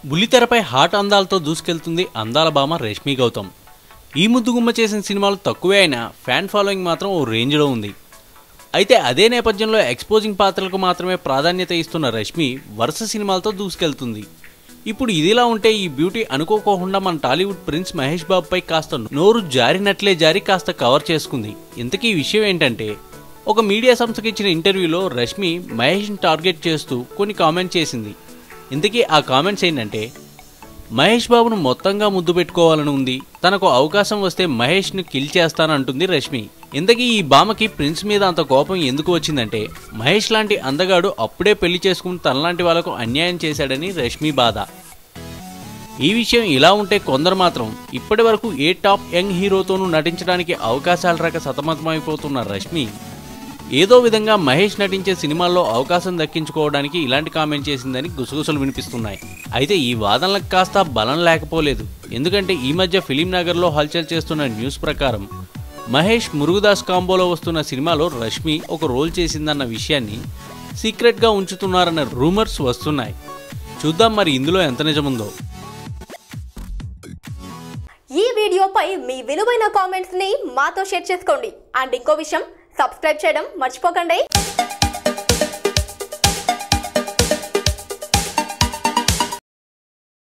బుల్లితెరపై hot అందాలతో దూసుకెళ్తుంది అందాల భామ రష్మి గౌతమ్. ఈ ముద్దుగుమ్మ చేసిన సినిమాలు తక్కువే అయినా ఫ్యాన్ ఫాలోయింగ్ మాత్రం ఓ రేంజ్లో ఉంది. అయితే అదే నేపథ్యంలో ఎక్స్పోజింగ్ పాత్రలకు మాత్రమే ప్రాధాన్యత ఇస్తున్న రష్మి వరుస సినిమాలతో దూసుకెళ్తుంది. ఇప్పుడు ఇదిలా ఉంటే ఈ బ్యూటీ అనుకోకుండా మన టాలీవుడ్ ప్రిన్స్ మహేష్ బాబుపై కాస్త నోరు జారినట్లే జారి కాస్త కవర్ చేసుకుంది. ఇంతకీ విషయం ఏంటంటే, ఒక మీడియా సంస్థకి ఇచ్చిన ఇంటర్వ్యూలో రష్మి మహేష్ని టార్గెట్ చేస్తూ కొన్ని కామెంట్ చేసింది. ఇంతకీ ఆ కామెంట్స్ ఏంటంటే, మహేష్ బాబును మొత్తంగా ముద్దు పెట్టుకోవాలని ఉంది, తనకు అవకాశం వస్తే మహేష్ను కిల్ చేస్తానంటుంది రష్మి. ఇంతకీ ఈ భామకి ప్రిన్స్ మీద అంత కోపం ఎందుకు వచ్చిందంటే, మహేష్ లాంటి అందగాడు అప్పుడే పెళ్లి చేసుకుని తనలాంటి వాళ్లకు అన్యాయం చేశాడని రష్మి బాధ. ఈ విషయం ఇలా ఉంటే కొందరు మాత్రం ఇప్పటి వరకు ఏ టాప్ యంగ్ హీరోతోనూ నటించడానికి అవకాశాల రాక సతమతమైపోతున్న రష్మి ఏదో విధంగా మహేష్ నటించే సినిమాల్లో అవకాశం దక్కించుకోవడానికి ఇలాంటి కామెంట్ చేసిందని గుసగుసలు వినిపిస్తున్నాయి. అయితే ఈ వాదనలకు కాస్త బలం లేకపోలేదు. ఎందుకంటే ఈ మధ్య ఫిలిం నగర్లో హల్చల్ చేస్తున్న న్యూస్ ప్రకారం మహేష్ మురుగదాస్ కాంబోలో వస్తున్న సినిమాలో రష్మి ఒక రోల్ చేసిందన్న విషయాన్ని సీక్రెట్గా ఉంచుతున్నారన్న రూమర్స్ వస్తున్నాయి. చూద్దాం మరి ఇందులో ఎంత నిజముందో. ఈ వీడియోపై మీ విలువైన కామెంట్స్ ని మాతో షేర్ చేసుకోండి. అండ్ ఇంకో విషయం, సబ్స్క్రైబ్ చేయడం మర్చిపోకండి.